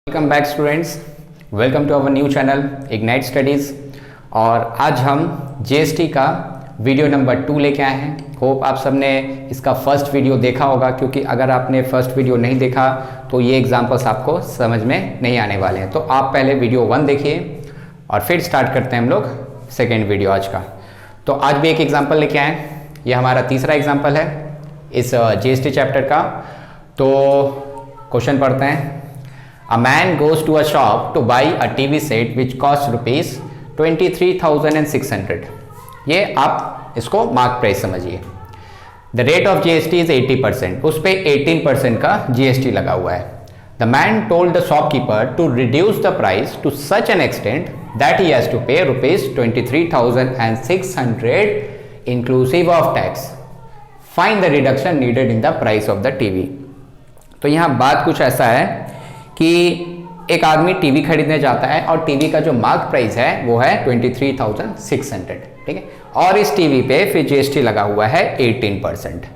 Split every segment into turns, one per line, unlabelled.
Welcome back students, welcome to our new channel Ignite Studies. और आज हम GST का वीडियो नंबर 2 लेके आए हैं। होप आप सबने इसका फर्स्ट वीडियो देखा होगा, क्योंकि अगर आपने फर्स्ट वीडियो नहीं देखा तो ये एग्जांपल्स आपको समझ में नहीं आने वाले हैं। तो आप पहले वीडियो 1 देखिए और फिर स्टार्ट करते हैं हम लोग सेकेंड वीडियो आज का। तो आज भी एक एग्जाम्पल लेके आए, ये हमारा तीसरा एग्जाम्पल है इस जीएसटी चैप्टर का। तो क्वेश्चन पढ़ते हैं। A man goes to a shop to buy a TV set which costs rupees 23,600। ये आप इसको मार्क प्राइस समझिए। The rate of GST is 80%, उस पे 18% का GST लगा हुआ है। The man told the shopkeeper to reduce the price to such an extent that he has to pay rupees 23,600 inclusive of tax. Find the reduction needed in the price of the TV। तो यहाँ बात कुछ ऐसा है कि एक आदमी TV खरीदने जाता है और टीवी का जो मार्क प्राइस है वो है 23,600, ठीक है। और इस टीवी पे फिर जीएसटी लगा हुआ है 18%।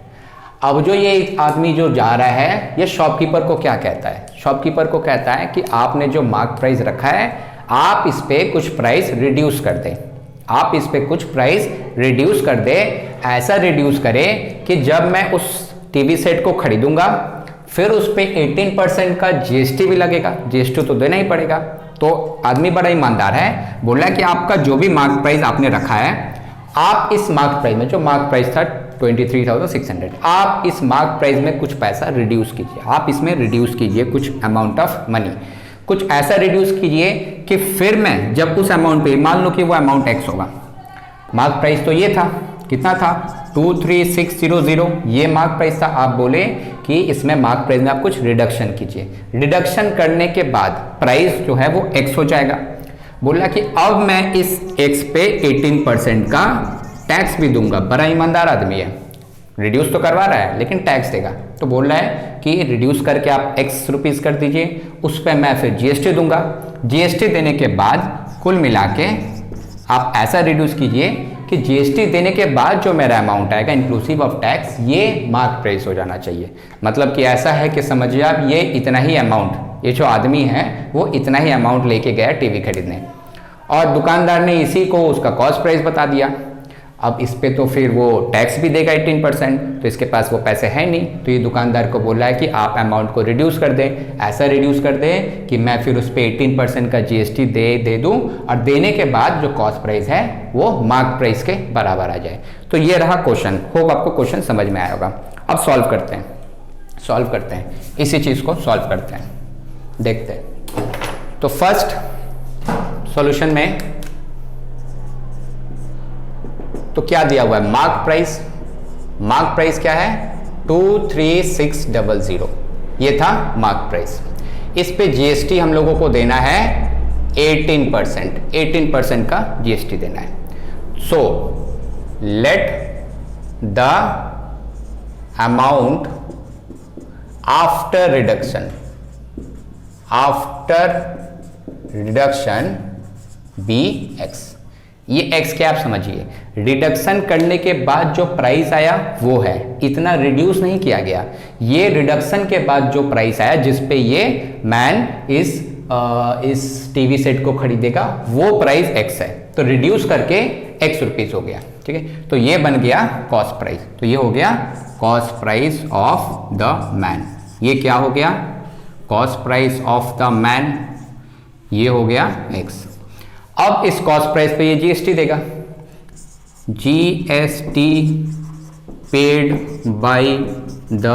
अब जो ये आदमी जो जा रहा है ये शॉपकीपर को क्या कहता है? शॉपकीपर को कहता है कि आपने जो मार्क प्राइस रखा है आप इस पे कुछ प्राइस रिड्यूस कर दें, आप इस पे कुछ प्राइस रिड्यूस कर दे। ऐसा रिड्यूस करें कि जब मैं उस टीवी सेट को खरीदूंगा फिर उस पे 18% का जीएसटी भी लगेगा, जीएसटी तो देना ही पड़ेगा। तो आदमी बड़ा ईमानदार है, बोला कि आपका जो भी मार्क प्राइस आपने रखा है, आप इस मार्क प्राइस में, जो मार्क प्राइस था 23,600, आप इस मार्क प्राइस में कुछ पैसा रिड्यूस कीजिए, आप इसमें रिड्यूस कीजिए कुछ अमाउंट ऑफ मनी, कुछ ऐसा रिड्यूस कीजिए कि फिर मैं जब उस अमाउंट पे, मान लो कि वो अमाउंट एक्स होगा, मार्क प्राइस तो ये था, कितना था 23,600, ये मार्क प्राइस था। आप बोले कि इसमें मार्क प्राइस में आप कुछ रिडक्शन कीजिए, रिडक्शन करने के बाद प्राइस जो है वो एक्स हो जाएगा। बोला कि अब मैं इस एक्स पे 18% का टैक्स भी दूंगा। बड़ा ईमानदार आदमी है, रिड्यूस तो करवा रहा है लेकिन टैक्स देगा। तो बोल रहा है कि रिड्यूस करके आप एक्स रुपीस कर दीजिए, उस पर मैं फिर जीएसटी दूंगा। जीएसटी देने के बाद कुल मिला के आप ऐसा रिड्यूस कीजिए कि जीएसटी देने के बाद जो मेरा अमाउंट आएगा इंक्लूसिव ऑफ टैक्स, ये मार्क प्राइस हो जाना चाहिए। मतलब कि ऐसा है कि समझिए आप, ये इतना ही अमाउंट, ये जो आदमी है वो इतना ही अमाउंट लेके गया टीवी खरीदने और दुकानदार ने इसी को उसका कॉस्ट प्राइस बता दिया। अब इस पे तो फिर वो टैक्स भी देगा 18%, तो इसके पास वो पैसे हैं नहीं। तो ये दुकानदार को बोल रहा है कि आप अमाउंट को रिड्यूस कर दें, ऐसा रिड्यूस कर दें कि मैं फिर उस पर 18% का जीएसटी दे दूं और देने के बाद जो कॉस्ट प्राइस है वो मार्क प्राइस के बराबर आ जाए। तो ये रहा क्वेश्चन। होप आपको क्वेश्चन समझ में आया होगा। अब सॉल्व करते हैं, इसी चीज़ को सॉल्व करते हैं, देखते हैं। तो फर्स्ट सॉल्यूशन में तो क्या दिया हुआ है? मार्क प्राइस क्या है? 23,600, ये था मार्क प्राइस। इस पे जीएसटी हम लोगों को देना है 18% का जीएसटी देना है। So let the amount after reduction be X. ये एक्स क्या आप समझिए, रिडक्शन करने के बाद जो प्राइस आया वो है, इतना रिड्यूस नहीं किया गया। ये रिडक्शन के बाद जो प्राइस आया जिस पे ये मैन इस टीवी सेट को खरीदेगा वो प्राइस एक्स है, तो रिड्यूस करके एक्स रुपीस हो गया, ठीक है। तो ये बन गया कॉस्ट प्राइस। तो ये हो गया cost price of the man. ये क्या हो गया? Cost price of the man, ये हो गया एक्स। अब इस कॉस्ट प्राइस पे ये जीएसटी देगा, GST paid by the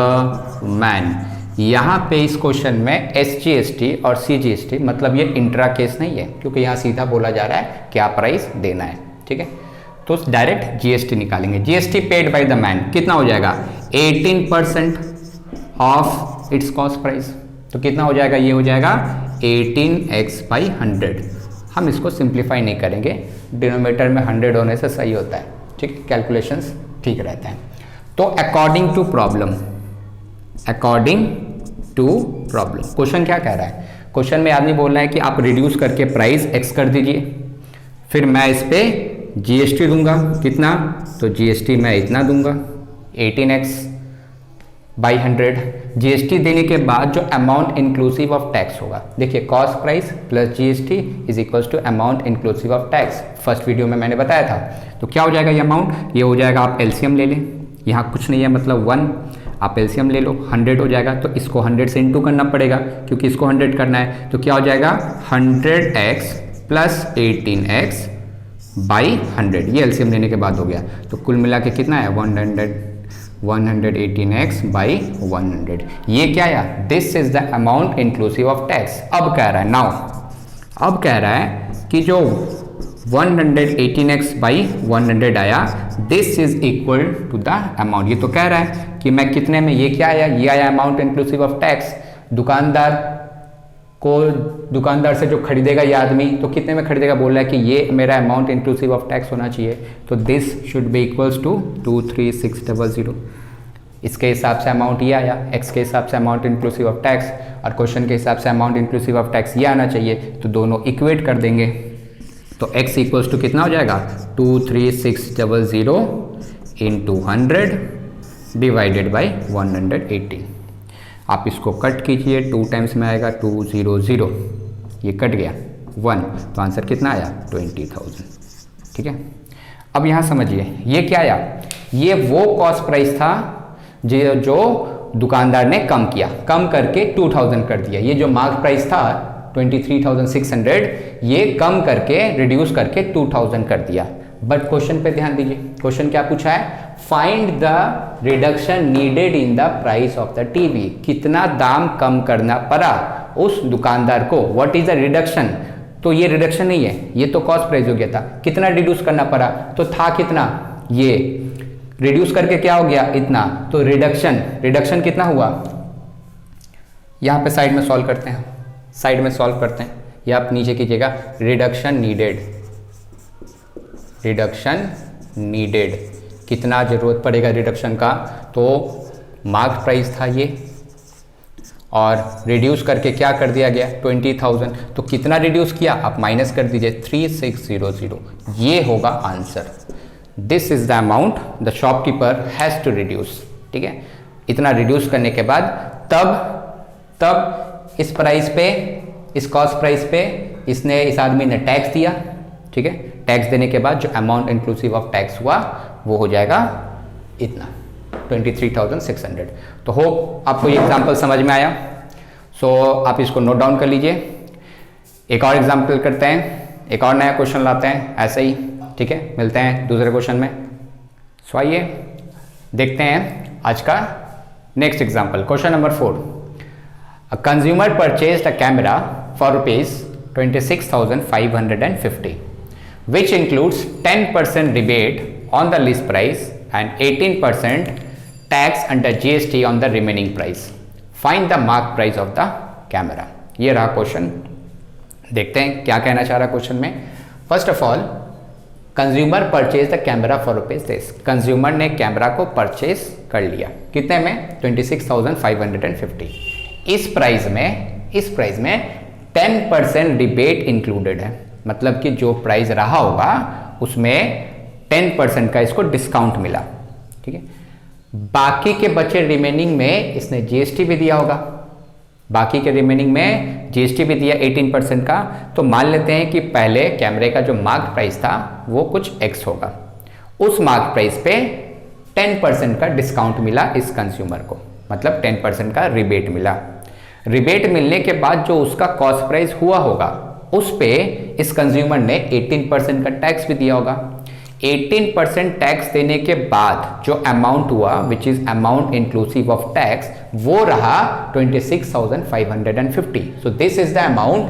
man. यहाँ पे इस क्वेश्चन में एसजीएसटी और सीजीएसटी, मतलब ये इंट्रा केस नहीं है, क्योंकि यहाँ सीधा बोला जा रहा है क्या प्राइस देना है, ठीक है। तो डायरेक्ट जीएसटी निकालेंगे। GST paid by the man कितना हो जाएगा? 18% ऑफ इट्स कॉस्ट प्राइस। तो कितना हो जाएगा? ये हो जाएगा 18x/100। हम इसको सिंप्लीफाई नहीं करेंगे, डिनोमिनेटर में 100 होने से सही होता है, ठीक है, कैलकुलेशंस ठीक रहता है। तो अकॉर्डिंग टू प्रॉब्लम, क्वेश्चन क्या कह रहा है? क्वेश्चन में आदमी बोल रहा है कि आप रिड्यूस करके प्राइस एक्स कर दीजिए, फिर मैं इस पे जीएसटी दूंगा। कितना? तो जीएसटी मैं इतना दूंगा 18x बाई 100, जीएसटी देने के बाद जो अमाउंट इंक्लूसिव ऑफ टैक्स होगा, देखिए cost price plus GST is equals to amount inclusive of tax. First video में मैंने बताया था। तो क्या हो जाएगा ये अमाउंट, ये हो जाएगा, आप एलसीएम ले लें, यहाँ कुछ नहीं है मतलब 1, आप एलसीएम ले लो, 100 हो जाएगा। तो इसको 100 से इंटू करना पड़ेगा क्योंकि इसको 100 करना है। तो क्या हो जाएगा 100x प्लस 18x बाई 100, ये एलसीएम लेने के बाद हो गया। तो कुल मिला के कितना है 118x बाई 100। ये क्या आया, this is the amount inclusive of tax. अब कह रहा है नाउ, अब कह रहा है कि जो 118x बाई 100 आया, this is equal to the amount. ये तो कह रहा है कि मैं कितने में, ये क्या आया, ये आया अमाउंट इंक्लूसिव ऑफ टैक्स। दुकानदार से जो खरीदेगा ये आदमी, तो कितने में खरीदेगा, बोल रहा है कि ये मेरा अमाउंट इंक्लूसिव ऑफ टैक्स होना चाहिए। तो this should be equals to 23600। इसके हिसाब से अमाउंट ये आया, एक्स के हिसाब से अमाउंट इंक्लूसिव ऑफ टैक्स, और क्वेश्चन के हिसाब से अमाउंट इंक्लूसिव ऑफ टैक्स ये आना चाहिए। तो दोनों इक्वेट कर देंगे। तो x इक्वल्स टू कितना हो जाएगा 23600 इंटू 100 डिवाइडेड बाई 180। आप इसको कट कीजिए, 2 टाइम्स में आएगा 200, ये कट गया 1, तो आंसर कितना आया 20,000। ठीक है, अब यहाँ समझिए ये क्या आया, ये वो कॉस्ट प्राइस था जो दुकानदार ने कम किया, कम करके 2000 कर दिया। ये जो मार्क प्राइस था 23,600, ये कम करके रिड्यूस करके 2000 कर दिया। बट क्वेश्चन पे ध्यान दीजिए, क्वेश्चन क्या पूछा है, find the reduction needed in the price of the TV. कितना दाम कम करना पड़ा उस दुकानदार को, व्हाट इज द रिडक्शन। तो ये रिडक्शन नहीं है, ये तो कॉस्ट प्राइस हो गया था। कितना रिड्यूस करना पड़ा, तो था कितना, ये रिड्यूस करके क्या हो गया इतना। तो रिडक्शन कितना हुआ, यहां पे साइड में सॉल्व करते हैं, साइड में सॉल्व करते हैं, या आप नीचे कीजिएगा, रिडक्शन नीडेड, कितना जरूरत पड़ेगा रिडक्शन का। तो मार्क प्राइस था ये, और रिड्यूस करके क्या कर दिया गया 20,000। तो कितना रिड्यूस किया, आप माइनस कर दीजिए 3600, ये होगा answer. This is the amount the shopkeeper has to reduce. ठीक है, इतना रिड्यूस करने के बाद तब इस प्राइस पे, इस कॉस्ट प्राइस पे इस आदमी ने टैक्स दिया। ठीक है, टैक्स देने के बाद जो अमाउंट इंक्लूसिव ऑफ टैक्स हुआ वो हो जाएगा इतना 23,600। तो होप आपको ये एग्जाम्पल समझ में आया। सो आप इसको नोट डाउन कर लीजिए। एक और एग्जाम्पल करते हैं, एक और नया क्वेश्चन लाते हैं ऐसे ही। ठीक है, मिलते हैं दूसरे क्वेश्चन में। सो आइए देखते हैं आज का next example. Question number 4, a consumer purchased a camera for ₹26,550 which includes 10% rebate on the list price and 18% tax under GST on the remaining price. Find the mark price of the camera. ये रहा question. देखते हैं क्या कहना चाह रहा question में। First of all, consumer purchase the camera for ₹this। Consumer ने कैमरा को परचेज कर लिया, कितने में 26,550। इस प्राइस में 10% रिबेट इंक्लूडेड है, मतलब कि जो प्राइस रहा होगा उसमें 10% का इसको डिस्काउंट मिला। ठीक है, बाकी के बचे रिमेनिंग में इसने जीएसटी भी दिया होगा, बाकी के रिमेनिंग में जीएसटी भी दिया 18% का। तो मान लेते हैं कि पहले कैमरे का जो मार्क प्राइस था वो कुछ x होगा, उस मार्क प्राइस पे 10% का डिस्काउंट मिला इस कंज्यूमर को, मतलब 10% का रिबेट मिला। रिबेट मिलने के बाद जो उसका कॉस्ट प्राइस हुआ होगा उस पे इस कंज्यूमर ने 18% का टैक्स भी दिया होगा। 18% टैक्स देने के बाद जो अमाउंट हुआ, which is amount inclusive of tax, वो रहा 26,550। So this is the amount.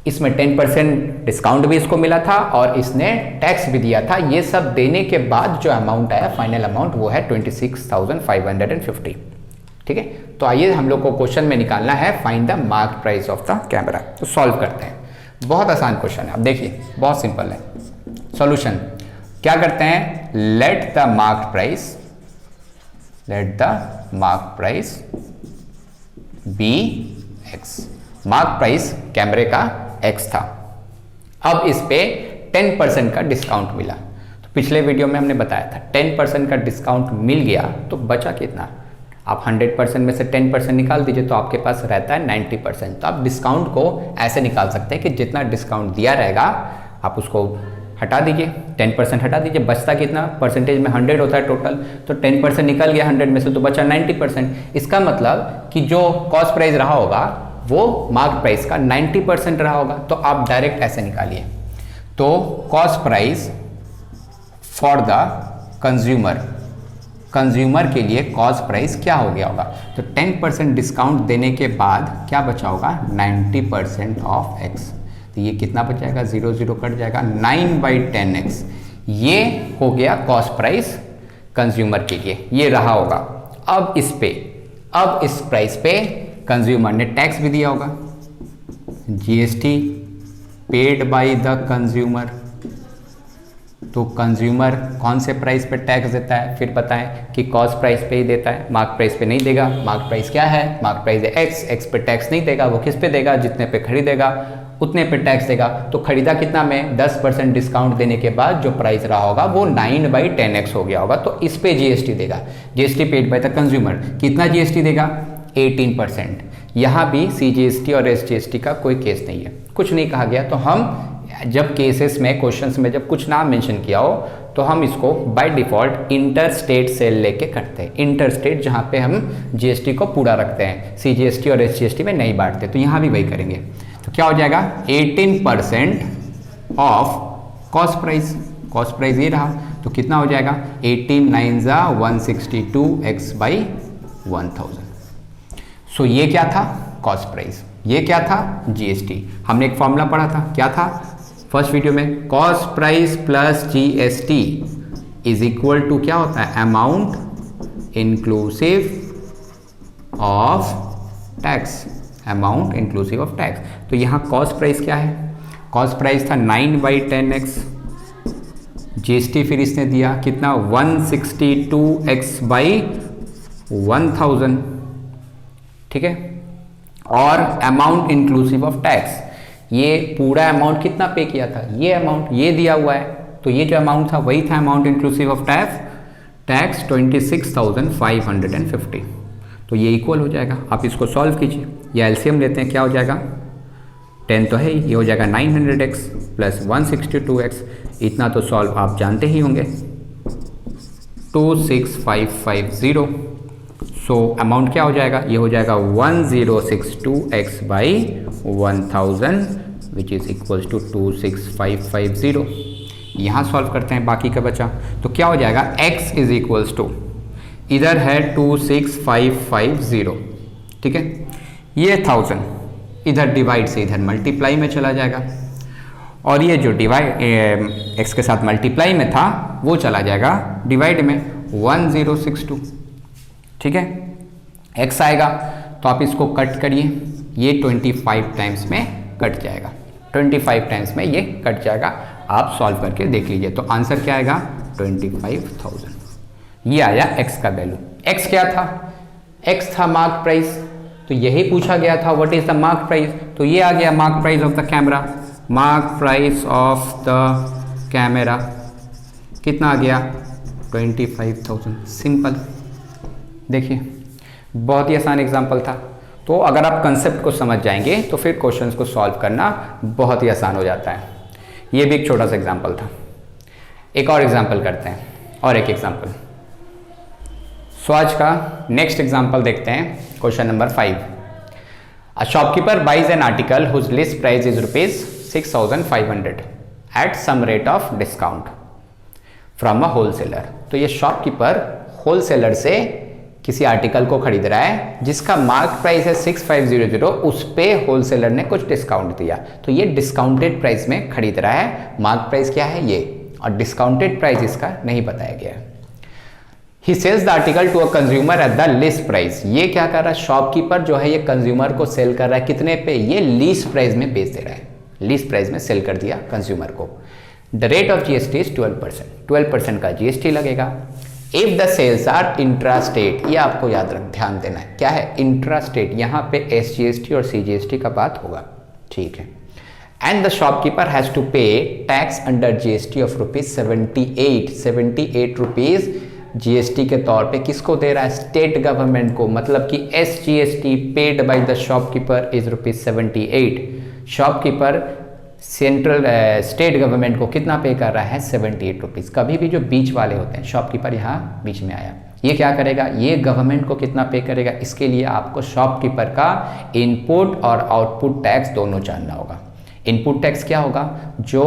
इसमें 10% डिस्काउंट भी इसको मिला था और इसने टैक्स भी दिया था। ये सब देने के बाद जो अमाउंट आया, फाइनल अमाउंट, वो है 26,550। ठीक है, तो आइए हम लोग को क्वेश्चन में निकालना है find the mark price of the camera. तो सॉल्व करते हैं, बहुत आसान क्वेश्चन है। अब देखिए बहुत सिंपल है सॉल्यूशन। क्या करते हैं, let the mark price be x। Mark price कैमरे का x था। अब इस पे 10% का डिस्काउंट मिला। तो पिछले वीडियो में हमने बताया था 10% का डिस्काउंट मिल गया तो बचा कितना, आप 100% में से 10% निकाल दीजिए तो आपके पास रहता है 90%। तो आप डिस्काउंट को ऐसे निकाल सकते हैं कि जितना डिस्काउंट दिया रहेगा आप उसको हटा दीजिए, 10% हटा दीजिए, बचता कितना, परसेंटेज में 100 होता है टोटल, तो 10% निकल गया 100 में से तो बचा 90%। इसका मतलब कि जो कॉस्ट प्राइस रहा होगा वो मार्क प्राइस का 90% रहा होगा। तो आप डायरेक्ट ऐसे निकालिए, तो cost price for the consumer के लिए कॉस्ट प्राइस क्या हो गया होगा, तो 10% डिस्काउंट देने के बाद क्या बचा होगा, 90% ऑफ एक्स। तो ये कितना बच जाएगा, 0 0 कट जाएगा, 9/10x। ये हो गया कॉस्ट प्राइस कंज्यूमर के लिए, ये रहा होगा। अब इस प्राइस पे कंज्यूमर ने टैक्स भी दिया होगा, GST paid by the consumer. तो कंज्यूमर कौन से प्राइस पे टैक्स देता है, फिर बताएं कि कॉस्ट प्राइस पे ही देता है, मार्क प्राइस पे नहीं देगा। मार्क प्राइस क्या है, मार्क प्राइस है एक्स पे टैक्स नहीं देगा। वो किस पे देगा, जितने पे खरीदेगा उतने पे टैक्स देगा। तो खरीदा कितना में, 10% डिस्काउंट देने के बाद जो प्राइस रहा होगा वो 9/10x हो गया होगा। तो इस पे जीएसटी देगा, GST paid by the consumer. कितना जीएसटी देगा, 18%। यहाँ भी सीजीएसटी और एसजीएसटी का कोई केस नहीं है, कुछ नहीं कहा गया। तो हम जब केसेस में, क्वेश्चंस में जब कुछ नाम मेंशन किया हो तो हम इसको by default inter state sale लेके करते हैं। इंटर स्टेट जहाँ पे हम जीएसटी को पूरा रखते हैं, सीजीएसटी और एसजीएसटी में नहीं बांटते। तो यहाँ भी वही करेंगे। तो क्या हो जाएगा, 18% of cost price. Cost price ये रहा, तो कितना हो जाएगा, 18 9 162x/1000। सो ये क्या था, कॉस्ट प्राइस। ये क्या था, जीएसटी। हमने एक फॉर्मूला पढ़ा था, क्या था फर्स्ट वीडियो में, cost price plus GST is equal to क्या होता है, amount inclusive of tax. Amount inclusive of tax. तो यहाँ कॉस्ट प्राइस क्या है, कॉस्ट प्राइस था 9/10x, जीएसटी फिर इसने दिया कितना, 162x/1000, ठीक है। और अमाउंट इंक्लूसिव ऑफ टैक्स, ये पूरा अमाउंट कितना पे किया था, ये अमाउंट ये दिया हुआ है, तो ये जो अमाउंट था वही था अमाउंट इंक्लूसिव ऑफ टैक्स 26,550। तो ये इक्वल हो जाएगा। आप इसको सॉल्व कीजिए, या एलसीएम लेते हैं, क्या हो जाएगा, 10 तो है ही, ये हो जाएगा 900x प्लस 162x। इतना तो सॉल्व आप जानते ही होंगे, 26550। सो अमाउंट क्या हो जाएगा, ये हो जाएगा 1062x/1000 which is equals to 26550। यहाँ सॉल्व करते हैं, बाकी का बचा तो क्या हो जाएगा, x इज इक्वल्स टू, इधर है 26550, ठीक है, ये 1000 इधर डिवाइड से इधर मल्टीप्लाई में चला जाएगा, और ये जो डिवाइड x के साथ मल्टीप्लाई में था वो चला जाएगा डिवाइड में 1062, ठीक है। x आएगा तो आप इसको कट करिए, ये 25 टाइम्स में कट जाएगा, 25 टाइम्स में ये कट जाएगा। आप सॉल्व करके देख लीजिए, तो आंसर क्या आएगा, 25,000। ये आया x का वैल्यू। x क्या था, x था मार्क प्राइस, तो यही पूछा गया था what is the mark price, तो ये आ गया mark price of the camera. Mark price of the camera कितना आ गया, 25,000। सिंपल, देखिए बहुत ही आसान एग्जाम्पल था। तो अगर आप कंसेप्ट को समझ जाएंगे तो फिर क्वेश्चंस को सॉल्व करना बहुत ही आसान हो जाता है। ये भी एक छोटा सा एग्जाम्पल था। एक और एग्जाम्पल करते हैं, और एक एग्जाम्पल। सो आज का नेक्स्ट एग्जाम्पल देखते हैं, question number 5। A shopkeeper buys an article whose list price is ₹6,500 at some rate of discount from a wholesaler. तो ये शॉपकीपर होलसेलर से किसी आर्टिकल को खरीद रहा है जिसका मार्क प्राइस है 6500, उस पे होलसेलर ने कुछ डिस्काउंट दिया, तो ये डिस्काउंटेड प्राइस में खरीद रहा है। मार्क प्राइस क्या है ये, और डिस्काउंटेड प्राइस इसका नहीं बताया गया है। He sells the article to a consumer at the list price. ये क्या कर रहा है, शॉपकीपर जो है ये कंज्यूमर को सेल कर रहा है कितने पे, ये लीस्ट प्राइस में बेच दे रहा है, लीस्ट प्राइस में सेल कर दिया कंज्यूमर को। The rate of GST is 12%, 12% का जीएसटी लगेगा। If the sales are intra state, ये आपको याद रख ध्यान देना है, क्या है इंट्रा स्टेट, यहाँ पे एसजीएसटी और सीजीएसटी का बात होगा, ठीक है। And the shopkeeper has to pay tax under GST of ₹78 rupees GST के तौर पे किसको दे रहा है, स्टेट गवर्नमेंट को, मतलब कि SGST paid by the shopkeeper is ₹78। Shopkeeper central state government को कितना पे कर रहा है, ₹78। कभी भी जो बीच वाले होते हैं, शॉपकीपर यहाँ बीच में आया, ये क्या करेगा, ये गवर्नमेंट को कितना पे करेगा, इसके लिए आपको शॉपकीपर का इनपुट और आउटपुट टैक्स दोनों जानना होगा। इनपुट टैक्स क्या होगा, जो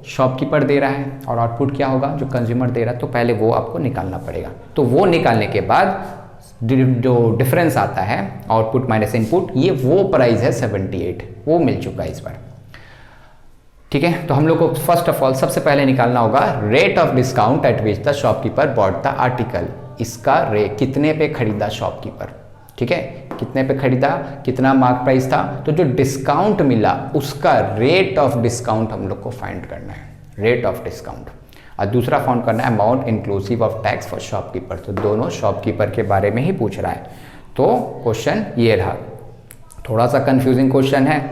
शॉपकीपर दे रहा है, और आउटपुट क्या होगा, जो कंज्यूमर दे रहा है, तो पहले वो आपको निकालना पड़ेगा। तो वो निकालने के बाद जो डिफरेंस आता है आउटपुट माइनस इनपुट, ये वो प्राइस है 78, वो मिल चुका है इस बार। ठीक है, तो हम लोग को फर्स्ट ऑफ ऑल सबसे पहले निकालना होगा rate of discount at which the shopkeeper bought the article. इसका रेट कितने पे खरीदा शॉपकीपर, ठीक है, कितने पे खरीदा, कितना मार्क प्राइस था, तो जो डिस्काउंट मिला उसका रेट ऑफ डिस्काउंट हम लोग को फाइंड करना है, रेट ऑफ डिस्काउंट। और दूसरा फाउंड करना है amount inclusive of tax for shopkeeper. तो दोनों शॉपकीपर के बारे में ही पूछ रहा है। तो क्वेश्चन ये रहा, थोड़ा सा कंफ्यूजिंग क्वेश्चन है।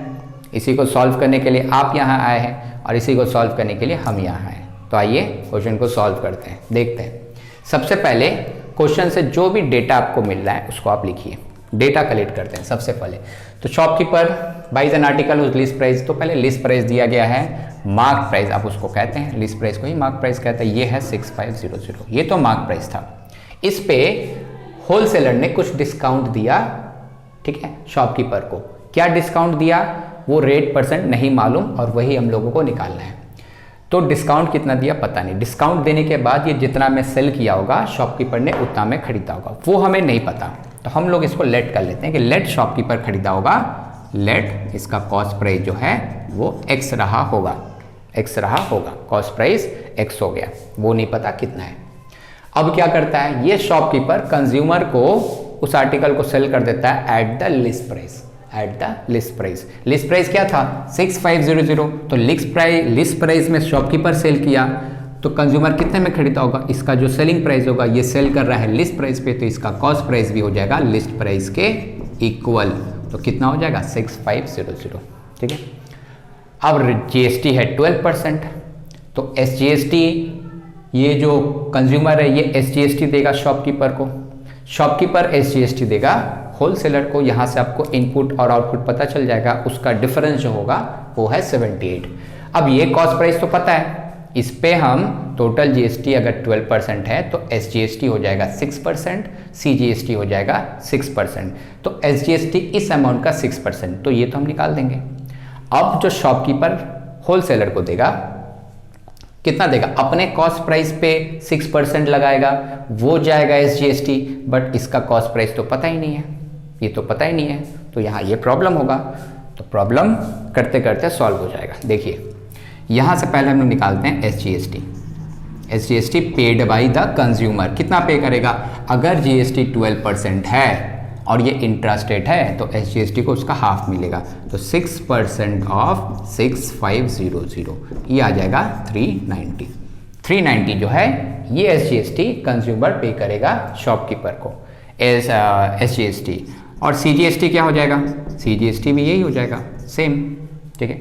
इसी को सॉल्व करने के लिए आप यहाँ आए हैं और इसी को सॉल्व करने के लिए हम यहाँ आए। तो आइए क्वेश्चन को सॉल्व करते हैं, देखते हैं। सबसे पहले क्वेश्चन से जो भी डेटा आपको मिल रहा है उसको आप लिखिए, डेटा कलेक्ट करते हैं सबसे पहले। तो शॉपकीपर बाइज एन आर्टिकल उस लिस्ट प्राइस, तो पहले लिस्ट प्राइस दिया गया है, मार्क प्राइस आप उसको कहते हैं, लिस्ट प्राइस को ही मार्क प्राइस कहते हैं। ये है 6500, ये तो मार्क प्राइस था। इस पे होलसेलर ने कुछ डिस्काउंट दिया, ठीक है, शॉपकीपर को। क्या डिस्काउंट दिया वो रेट परसेंट नहीं मालूम और वही हम लोगों को निकालना है। तो डिस्काउंट कितना दिया पता नहीं, डिस्काउंट देने के बाद ये जितना में सेल किया होगा शॉपकीपर ने उतना में खरीदा होगा, वो हमें नहीं पता। तो हम लोग इसको लेट कर लेते हैं कि लेट शॉपकीपर खरीदा होगा, लेट इसका कॉस्ट प्राइस जो है वो एक्स रहा होगा, एक्स रहा होगा, कॉस्ट प्राइस एक्स हो गया, वो नहीं पता कितना है। अब क्या करता है ये शॉपकीपर, कंज्यूमर को उस आर्टिकल को सेल कर देता है eight the list price, eight the list price. List price क्या था 6500, तो लिस्ट प्राइस में शॉपकीपर सेल किया तो कंज्यूमर कितने में खरीदा होगा, इसका जो सेलिंग प्राइस होगा, ये सेल कर रहा है लिस्ट प्राइस पे, तो इसका कॉस्ट प्राइस भी हो जाएगा लिस्ट प्राइस के इक्वल। तो कितना हो जाएगा 6500, ठीक है। अब जीएसटी है 12%, तो एसजीएसटी, ये जो कंज्यूमर है ये एसजीएसटी देगा शॉपकीपर को, शॉपकीपर एसजीएसटी देगा होलसेलर को। यहाँ से आपको इनपुट और आउटपुट पता चल जाएगा, उसका डिफरेंस जो होगा वो है 78। अब ये कॉस्ट प्राइस तो पता है, इस पे हम टोटल जीएसटी अगर 12% है तो एसजीएसटी हो जाएगा 6%, सीजीएसटी हो जाएगा 6%, तो एसजीएसटी इस अमाउंट का 6%, तो ये तो हम निकाल देंगे। अब जो शॉपकीपर होलसेलर को देगा कितना देगा, अपने कॉस्ट प्राइस पे 6% लगाएगा, वो जाएगा एसजीएसटी, बट इसका कॉस्ट प्राइस तो पता ही नहीं है, ये तो पता ही नहीं है, तो यहाँ ये प्रॉब्लम होगा। तो प्रॉब्लम करते करते सॉल्व हो जाएगा। देखिए यहाँ से पहले हम लोग निकालते हैं SGST. SGST paid by the consumer, कितना पे करेगा, अगर जीएसटी 12% है और ये इंट्रास्टेट है तो एसजीएसटी को उसका हाफ मिलेगा, तो 6% ऑफ 6500, ये आ जाएगा 390। 390 जो है ये एसजीएसटी कंज्यूमर पे करेगा शॉपकीपर को एसजीएसटी। और सीजीएसटी क्या हो जाएगा, सीजीएसटी भी यही हो जाएगा सेम, ठीक है।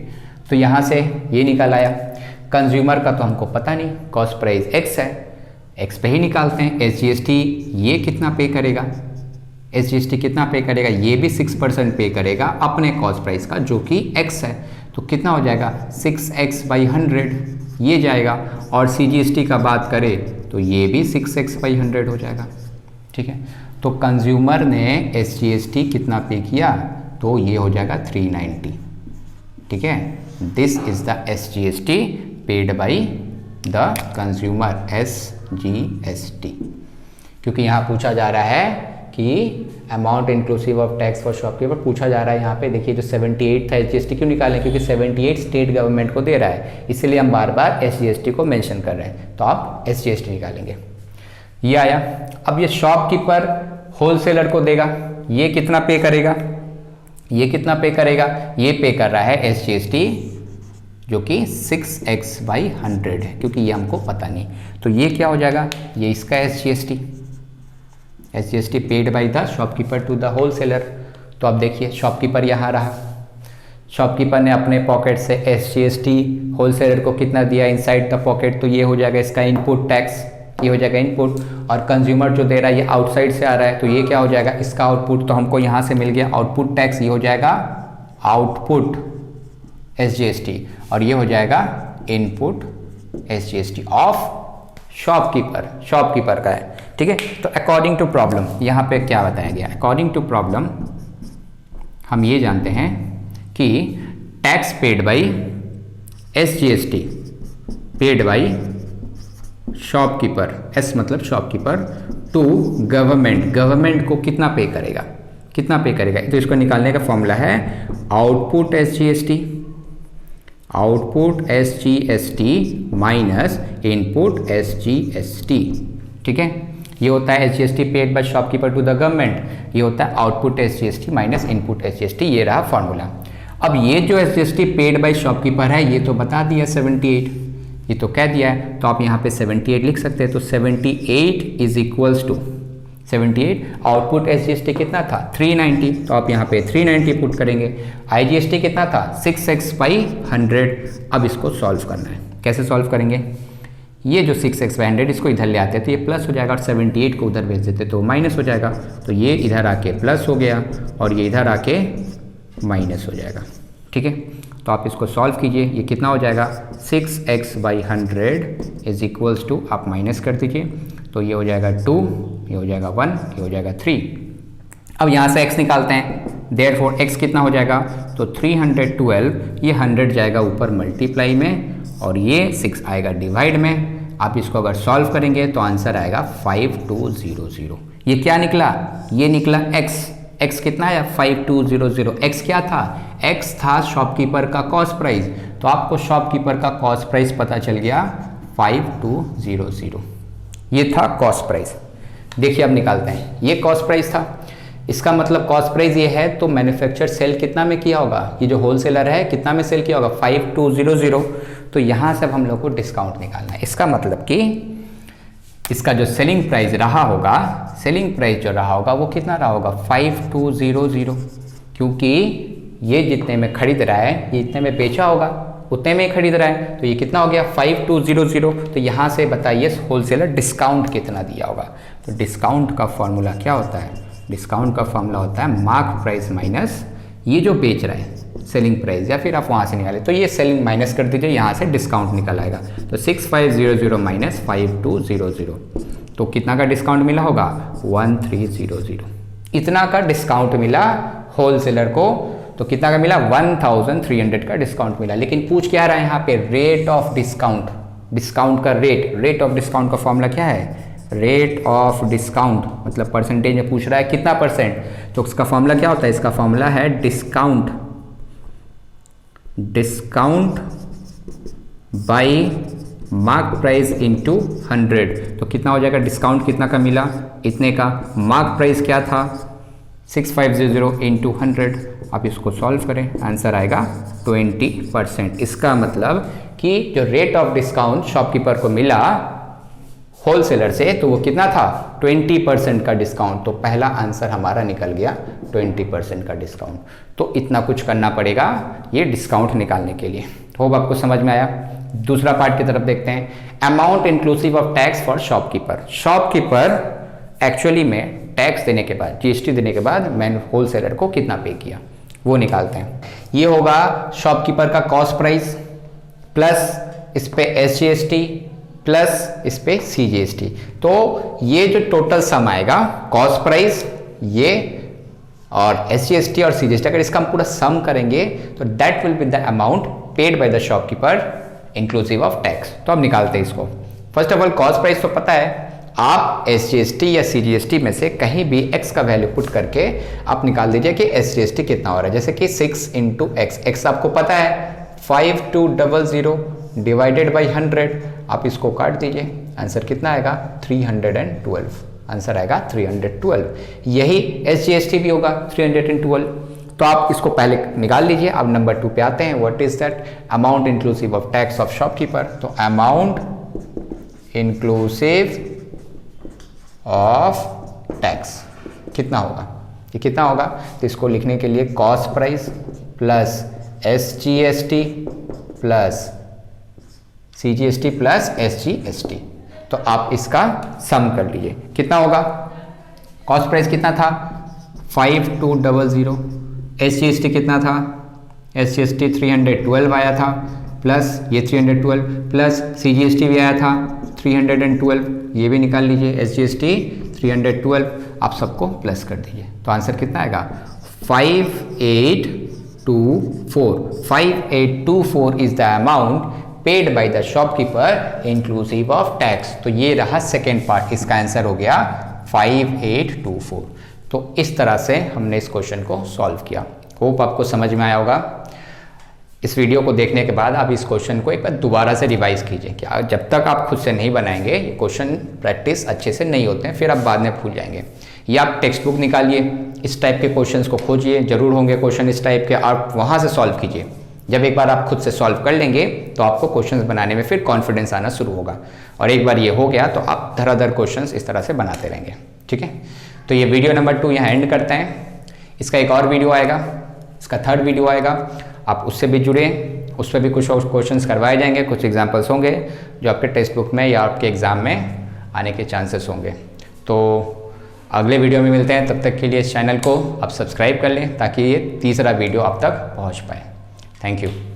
तो यहाँ से ये निकल आया, कंज्यूमर का तो हमको पता नहीं, कॉस्ट प्राइस एक्स है, एक्स पे ही निकालते हैं। एसजीएसटी ये कितना पे करेगा, एसजीएसटी कितना पे करेगा, ये भी 6% पे करेगा अपने कॉस्ट प्राइस का जो कि एक्स है, तो कितना हो जाएगा 6x/100 ये जाएगा। और सीजीएसटी का बात करें तो ये भी 6x/100 हो जाएगा, ठीक है। तो कंज्यूमर ने एसजीएसटी कितना पे किया, तो ये हो जाएगा 390, ठीक है। This is the SGST paid by the consumer, SGST, क्योंकि यहाँ पूछा जा रहा है कि amount inclusive of tax for shopkeeper पूछा जा रहा है। यहाँ पे देखिए जो 78 था एसजीएसटी क्यों निकालें, क्योंकि 78 स्टेट गवर्नमेंट को दे रहा है, इसलिए हम बार बार एसजीएसटी को मेंशन कर रहे हैं, तो आप एसजीएसटी निकालेंगे। ये आया। अब ये शॉपकीपर होलसेलर को देगा, ये कितना पे करेगा, ये कितना पे करेगा, ये पे कर रहा है एसजीएसटी जो कि 6x/100 है, क्योंकि ये हमको पता नहीं, तो ये क्या हो जाएगा, ये इसका SGST, SGST paid by the shopkeeper to the wholesaler. तो अब देखिए शॉपकीपर यहाँ रहा, शॉपकीपर ने अपने पॉकेट से एसजीएसटी होलसेलर को कितना दिया इनसाइड द पॉकेट, तो ये हो जाएगा इसका इनपुट टैक्स, ये हो जाएगा इनपुट, और कंज्यूमर जो दे रहा है ये आउटसाइड से आ रहा है, तो ये क्या हो जाएगा, इसका आउटपुट। तो हमको यहाँ से मिल गया आउटपुट टैक्स, ये हो जाएगा आउटपुट SGST, और ये हो जाएगा इनपुट SGST ऑफ शॉपकीपर का है। ठीक है, तो अकॉर्डिंग टू प्रॉब्लम यहाँ पे क्या बताया गया, अकॉर्डिंग टू प्रॉब्लम हम ये जानते हैं कि tax paid by SGST paid by shopkeeper, S मतलब शॉपकीपर, टू गवर्नमेंट को कितना पे करेगा, तो इसको निकालने का फॉर्मूला है output SGST minus input SGST। ठीक है, ये होता है SGST paid by shopkeeper to the government, ये होता है output SGST minus input SGST, ये रहा फॉर्मूला। अब ये जो SGST पेड बाय शॉपकीपर है ये तो बता दिया 78, ये तो कह दिया है, तो आप यहाँ पे 78 लिख सकते हैं। तो 78 is equals to 78, output SGST कितना था 390, तो आप यहाँ पे 390 पुट करेंगे। IGST कितना था 6x/100। अब इसको सॉल्व करना है, कैसे सॉल्व करेंगे, ये जो 6x/100 इसको इधर ले आते हैं तो ये प्लस हो जाएगा, और 78 को उधर भेज देते तो माइनस हो जाएगा, तो ये इधर आके प्लस हो गया और ये इधर आके माइनस हो जाएगा। ठीक है, तो आप इसको सॉल्व कीजिए, ये कितना हो जाएगा 6x/100 इज इक्वल्स टू, आप माइनस कर दीजिए, तो ये हो जाएगा 2, ये हो जाएगा 1, ये हो जाएगा 3। अब यहाँ से x निकालते हैं, देयरफॉर x कितना हो जाएगा, तो 312, ये 100 जाएगा ऊपर मल्टीप्लाई में और ये 6 आएगा डिवाइड में। आप इसको अगर सॉल्व करेंगे तो आंसर आएगा 5200। ये क्या निकला, ये निकला x कितना है 5200। x क्या था, x था शॉपकीपर का कॉस्ट प्राइस, तो आपको शॉपकीपर का कॉस्ट प्राइस पता चल गया 5200, ये था कॉस्ट प्राइस। देखिए अब निकालते हैं, ये कॉस्ट प्राइस था, इसका मतलब कॉस्ट प्राइस ये है, तो मैन्युफैक्चर सेल कितना में किया होगा, ये जो होलसेलर है कितना में सेल किया होगा 5200, तो यहाँ से अब हम लोग को डिस्काउंट निकालना है। इसका मतलब कि इसका जो सेलिंग प्राइस रहा होगा, सेलिंग प्राइस जो रहा होगा वो कितना रहा होगा 5200, क्योंकि ये जितने में खरीद रहा है ये इतने में बेचा होगा, उतने में ही खरीद रहा है, तो ये कितना हो गया 5200। तो यहाँ से बताइए होलसेलर डिस्काउंट कितना दिया होगा। तो डिस्काउंट का फॉर्मूला क्या होता है, डिस्काउंट का फॉर्मूला होता है मार्क प्राइस माइनस ये जो बेच रहा है सेलिंग प्राइस, या फिर आप वहाँ से निकालें, तो ये सेलिंग माइनस कर दीजिए, यहाँ से डिस्काउंट निकल आएगा। तो 6500 माइनस 5200, तो कितना का डिस्काउंट मिला होगा 1300, इतना का डिस्काउंट मिला होलसेलर को। तो कितना का मिला 1300 का डिस्काउंट मिला। लेकिन पूछ क्या रहा है यहाँ पे, रेट ऑफ डिस्काउंट, डिस्काउंट का रेट ऑफ डिस्काउंट का फॉर्मूला क्या है, रेट ऑफ डिस्काउंट मतलब परसेंटेज में पूछ रहा है कितना परसेंट, तो उसका फॉर्मूला क्या होता है, इसका फॉर्मूला है discount bye mark price into 100। तो कितना हो जाएगा, डिस्काउंट कितना का मिला, इतने का, मार्क प्राइस क्या था 6500 इंटू 100। आप इसको सॉल्व करें, आंसर आएगा 20%। इसका मतलब कि जो रेट ऑफ डिस्काउंट शॉपकीपर को मिला होलसेलर से, तो वो कितना था 20% का डिस्काउंट। तो पहला आंसर हमारा निकल गया 20% का डिस्काउंट। तो इतना कुछ करना पड़ेगा ये डिस्काउंट निकालने के लिए। होप आपको समझ में आया। दूसरा पार्ट की तरफ देखते हैं, amount inclusive of tax for shopkeeper. Shopkeeper actually में टैक्स देने के बाद, GST देने के बाद मैंने होलसेलर को कितना पे किया वो निकालते हैं। ये होगा शॉपकीपर का कॉस्ट प्राइस प्लस इस पे SGST प्लस इस पे CGST। तो ये जो टोटल सम आएगा कॉस्ट प्राइस ये और SGST और CGST, अगर इसका हम पूरा सम करेंगे तो that will be the amount paid by the shopkeeper inclusive of tax. तो अब निकालते हैं इसको। First of all cost price तो पता है, आप SGST या CGST में से कहीं भी x का वैल्यू पुट करके आप निकाल दीजिए कि SGST कितना हो रहा है। जैसे कि 6 इंटू x आपको पता है 5200 डिवाइडेड बाई 100, आप इसको काट दीजिए, आंसर कितना आएगा 312, आंसर आएगा 312। यही SGST भी होगा 312। तो आप इसको पहले निकाल लीजिए। अब नंबर 2 पे आते हैं, what is that, amount inclusive of tax of shopkeeper. तो अमाउंट इंक्लूसिव ऑफ टैक्स कितना होगा, ये कितना होगा, तो इसको लिखने के लिए cost price plus SGST plus CGST plus SGST। तो आप इसका सम कर लीजिए, कितना होगा? कॉस्ट प्राइस कितना था? 5200। SGST कितना था? SGST 312 आया था, प्लस ये 312 प्लस CGST भी आया था 312, ये भी निकाल लीजिए। SGST 312 आप सबको प्लस कर दीजिए, तो आंसर कितना आएगा? 5824। 5824 is the amount paid by the shopkeeper inclusive of tax. तो ये रहा सेकेंड पार्ट, इसका आंसर हो गया 5824। तो इस तरह से हमने इस क्वेश्चन को सॉल्व किया। होप आपको समझ में आया होगा। इस वीडियो को देखने के बाद आप इस क्वेश्चन को एक बार दोबारा से रिवाइज कीजिए कि जब तक आप खुद से नहीं बनाएंगे ये क्वेश्चन प्रैक्टिस अच्छे से नहीं होते हैं, फिर आप बाद में भूल जाएंगे। या आप टेक्स्ट बुक निकालिए, इस टाइप के क्वेश्चंस को खोजिए, जरूर होंगे क्वेश्चन इस टाइप के, आप वहाँ से सॉल्व कीजिए। जब एक बार आप खुद से सॉल्व कर लेंगे तो आपको क्वेश्चंस बनाने में फिर कॉन्फिडेंस आना शुरू होगा, और एक बार ये हो गया तो आप धड़ाधड़ क्वेश्चंस इस तरह से बनाते रहेंगे। ठीक है, तो ये वीडियो नंबर 2 यहाँ एंड करते हैं। इसका एक और वीडियो आएगा, इसका थर्ड वीडियो आएगा, आप उससे भी जुड़े, उस पर भी कुछ और क्वेश्चंस करवाए जाएंगे, कुछ एग्जांपल्स होंगे जो आपके टेक्स्ट बुक में या आपके एग्ज़ाम में आने के चांसेस होंगे। तो अगले वीडियो में मिलते हैं, तब तक के लिए इस चैनल को आप सब्सक्राइब कर लें ताकि ये तीसरा वीडियो आप तक पहुंच पाए। Thank you.